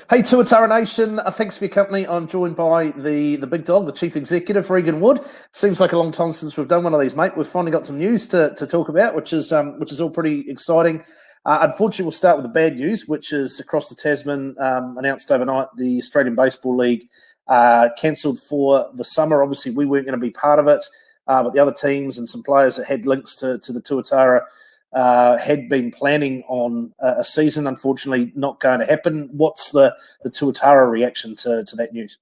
Hey, Tuatara Nation, thanks for your company. I'm joined by the big dog, the chief executive, Regan Wood. Seems like a long time since we've done one of these, mate. We've finally got some news to talk about, which is all pretty exciting. Unfortunately, we'll start with the bad news, which is across the Tasman, announced overnight, the Australian Baseball League cancelled for the summer. Obviously, we weren't going to be part of it, but the other teams and some players that had links to the Tuatara had been planning on a season, unfortunately not going to happen. What's the Tuatara reaction to that news?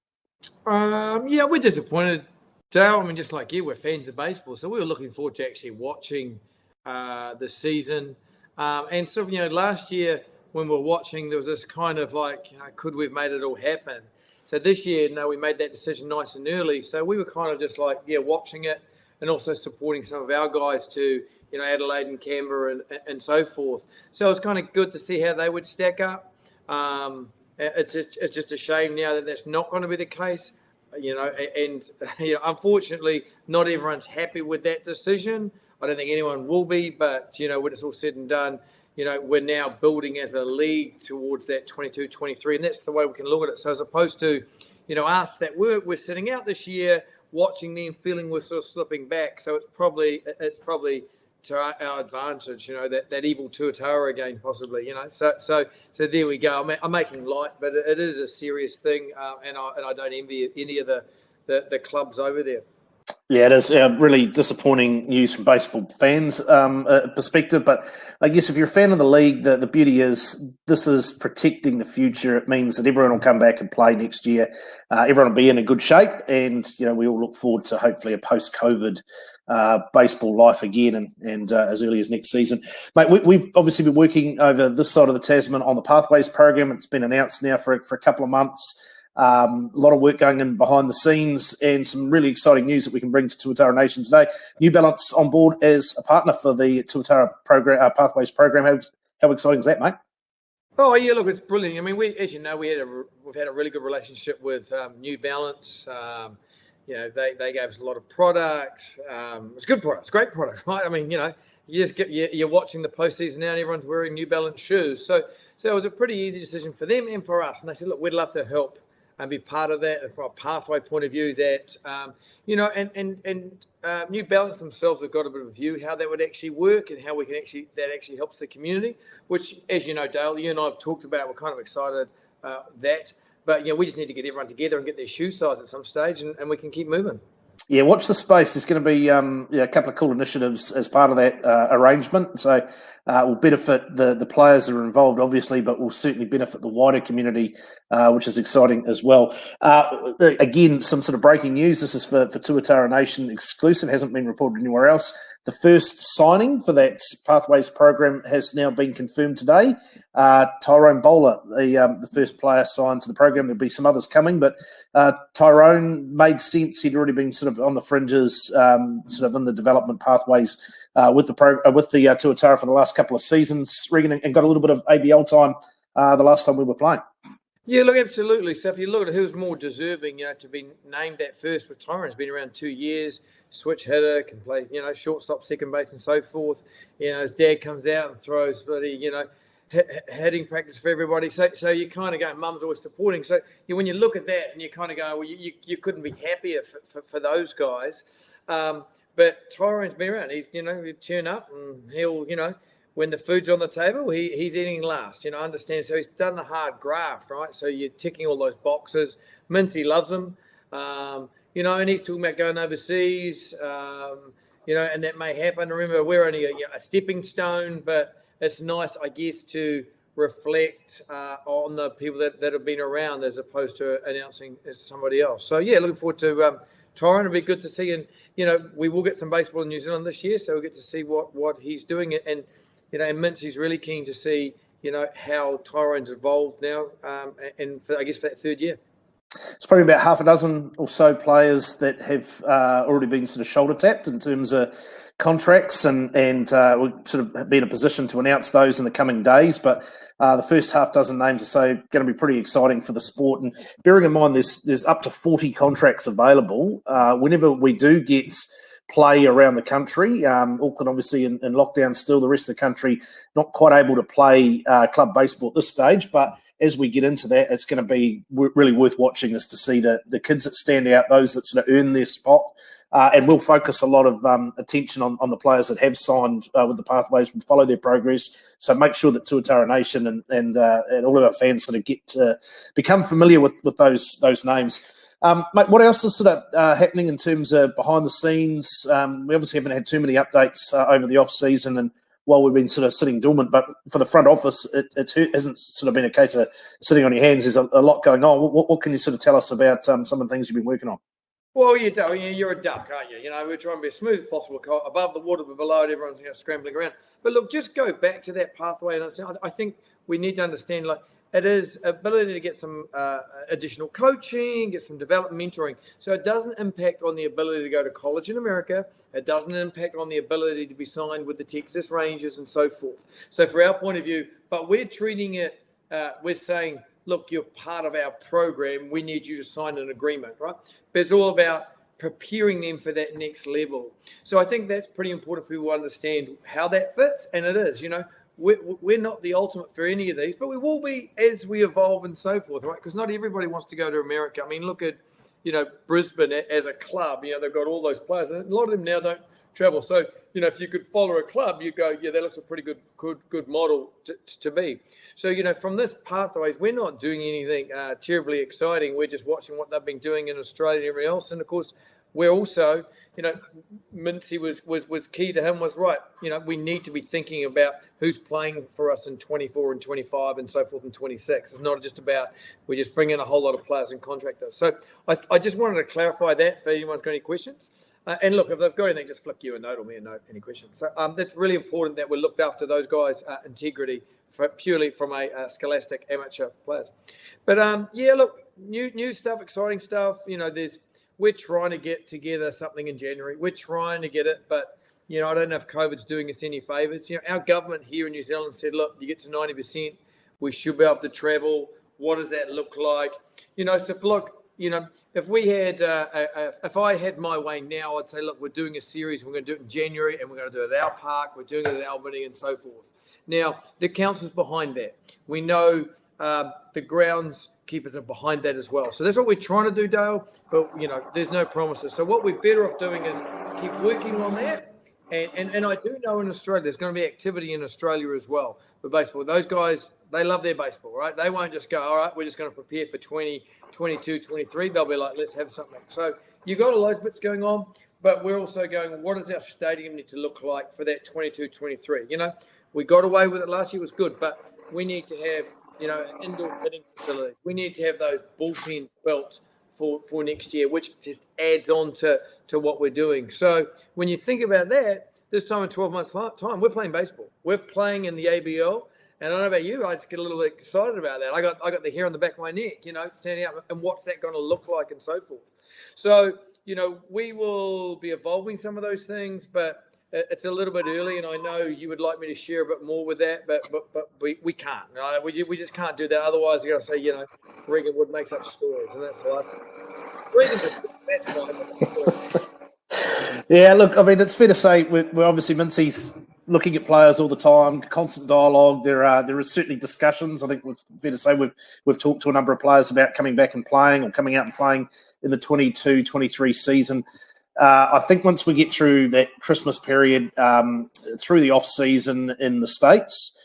Yeah, we're disappointed, Dale. I mean, just like you, we're fans of baseball, so we were looking forward to actually watching the season. And sort of, last year when we were watching, there was this kind of like, could we have made it all happen? So this year, no, we made that decision nice and early. So we were kind of just like, watching it and also supporting some of our guys to, Adelaide and Canberra and so forth. So it's kind of good to see how they would stack up. It's just a shame now that that's not going to be the case, and unfortunately, not everyone's happy with that decision. I don't think anyone will be, but, when it's all said and done, we're now building as a league towards that 22-23, and that's the way we can look at it. So as opposed to, us that we're sitting out this year, watching them, feeling we're sort of slipping back. So it's probably to our advantage, that evil Tuatara again, possibly, So there we go. I'm making light, but it is a serious thing, and I don't envy any of the clubs over there. Yeah, it is really disappointing news from baseball fans' perspective. But I guess if you're a fan of the league, the beauty is this is protecting the future. It means that everyone will come back and play next year. Everyone will be in a good shape. And, we all look forward to hopefully a post-COVID baseball life again and as early as next season. Mate, we've obviously been working over this side of the Tasman on the Pathways program. It's been announced now for a couple of months. A lot of work going in behind the scenes and some really exciting news that we can bring to Tuatara Nation today. New Balance on board as a partner for the Tuatara program, Pathways program. How exciting is that, mate? Oh, yeah, look, it's brilliant. I mean, as you know, we've had a really good relationship with New Balance. They gave us a lot of product. It's good product. It's great product, right? I mean, you're watching the postseason now and everyone's wearing New Balance shoes. So it was a pretty easy decision for them and for us. And they said, look, we'd love to help and be part of that, and from a pathway point of view, that New Balance themselves have got a bit of a view how that would actually work and how we can that actually helps the community. Which, as you know, Dale, you and I have talked about. We're kind of excited that, but we just need to get everyone together and get their shoe size at some stage, and we can keep moving. Yeah, watch the space. There's going to be a couple of cool initiatives as part of that arrangement. So will benefit the players that are involved, obviously, but will certainly benefit the wider community, which is exciting as well. Again, some sort of breaking news. This is for Tuatara Nation exclusive. Hasn't been reported anywhere else. The first signing for that Pathways program has now been confirmed today. Tyrone Bowler, the first player signed to the program. There'll be some others coming, but Tyrone made sense. He'd already been sort of on the fringes, sort of in the development pathways with the Tuatara for the last couple of seasons, Regan, and got a little bit of ABL time the last time we were playing. Yeah, look, absolutely. So if you look at who's more deserving, to be named that first with Tyrone's been around 2 years, switch hitter, can play, shortstop, second base, and so forth. His dad comes out and throws bloody, hitting practice for everybody. So you kind of go, mum's always supporting. So when you look at that and you kind of go, well, you couldn't be happier for those guys. But Tyrone's been around. He's, he'll turn up and he'll, when the food's on the table, he's eating last, understand. So he's done the hard graft, right? So you're ticking all those boxes. Mincy loves him, and he's talking about going overseas, and that may happen. Remember, we're only a stepping stone, but it's nice, I guess, to reflect on the people that have been around as opposed to announcing as somebody else. So, yeah, looking forward to Tyrone. It'll be good to see. And, we will get some baseball in New Zealand this year, so we'll get to see what he's doing. And and Mincy's really keen to see, how Tyrone's evolved now, and I guess for that third year. It's probably about half a dozen or so players that have already been sort of shoulder tapped in terms of contracts, and we'll sort of be in a position to announce those in the coming days. But the first half dozen names or so going to be pretty exciting for the sport. And bearing in mind there's up to 40 contracts available. Whenever we do get play around the country. Auckland obviously in lockdown still, the rest of the country not quite able to play club baseball at this stage, but as we get into that, it's going to be really worth watching is to see the kids that stand out, those that sort of earn their spot. And we'll focus a lot of attention on the players that have signed with the Pathways. We'll follow their progress. So make sure that Tuatara Nation and all of our fans sort of get to become familiar with those names. Mate, what else is sort of happening in terms of behind the scenes? We obviously haven't had too many updates over the off season and while we've been sort of sitting dormant, but for the front office, it hasn't sort of been a case of sitting on your hands. There's a lot going on. What can you sort of tell us about some of the things you've been working on? Well, you're a duck, aren't you? We're trying to be as smooth as possible, above the water, but below it, everyone's scrambling around. But look, just go back to that pathway, and I think we need to understand, like, it is ability to get some additional coaching, get some development mentoring. So it doesn't impact on the ability to go to college in America. It doesn't impact on the ability to be signed with the Texas Rangers and so forth. So for our point of view, but we're treating it, we're saying, look, you're part of our program. We need you to sign an agreement, right? But it's all about preparing them for that next level. So I think that's pretty important for people to understand how that fits. And it is, we're not the ultimate for any of these, but we will be as we evolve and so forth, right? Because not everybody wants to go to America. I mean, look at, Brisbane as a club. They've got all those players, and a lot of them now don't travel. So, if you could follow a club, you go, yeah, that looks a pretty good model to me. So, from this Pathways, we're not doing anything terribly exciting. We're just watching what they've been doing in Australia and everything else. And of course, we're also, Mincy was key to him, was right. We need to be thinking about who's playing for us in 24 and 25 and so forth in 26. It's not just about we just bring in a whole lot of players and contractors. So I just wanted to clarify that for anyone's got any questions. And look, if they've got anything, just flick you a note or me a note, any questions. So that's really important that we looked after those guys' integrity purely from a scholastic amateur players. But yeah, look, new stuff, exciting stuff. We're trying to get together something in January. We're trying to get it, but, I don't know if COVID's doing us any favours. Our government here in New Zealand said, look, you get to 90%, we should be able to travel. What does that look like? So look, if we had, if I had my way now, I'd say, look, we're doing a series. We're going to do it in January, and we're going to do it at our park. We're doing it at Albany and so forth. Now, the council's behind that. We know the groundskeepers are behind that as well. So that's what we're trying to do, Dale. But, there's no promises. So what we're better off doing is keep working on that. And I do know in Australia, there's going to be activity in Australia as well for baseball. Those guys, they love their baseball, right? They won't just go, all right, we're just going to prepare for 20, 22, 23. They'll be like, let's have something. So you've got all those bits going on, but we're also going, what does our stadium need to look like for that 22, 23? We got away with it last year, it was good, but we need to have, indoor pitting facilities. We need to have those bullpen built for next year, which just adds on to what we're doing. So when you think about that, this time in 12 months' time, we're playing baseball. We're playing in the ABL. And I don't know about you, I just get a little excited about that. I got the hair on the back of my neck, standing up, and what's that going to look like and so forth. So, we will be evolving some of those things, but it's a little bit early, and I know you would like me to share a bit more with that, but we can't. Right? We just can't do that. Otherwise, they're going to say, Regan Wood makes up stories, and that's life. That's fine. Yeah, look, I mean, it's fair to say we're obviously Mincy's looking at players all the time, constant dialogue. There are certainly discussions. I think it's fair to say we've talked to a number of players about coming back and playing or coming out and playing in the 22-23 season. I think once we get through that Christmas period, through the off season in the States,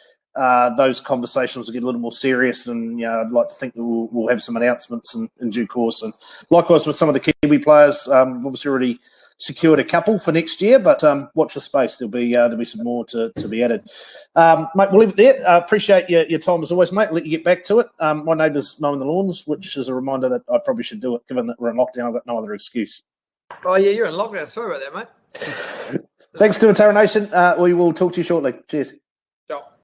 those conversations will get a little more serious, and I'd like to think that we'll have some announcements in due course. And likewise with some of the Kiwi players, obviously already secured a couple for next year, but watch the space. There'll be some more to be added. Mate, we'll leave it there. Appreciate your time as always, mate. I'll let you get back to it. My neighbour's mowing the lawns, which is a reminder that I probably should do it, given that we're in lockdown. I've got no other excuse. Oh, yeah, you're in lockdown. Sorry about that, mate. Thanks to Tuatara Nation. We will talk to you shortly. Cheers.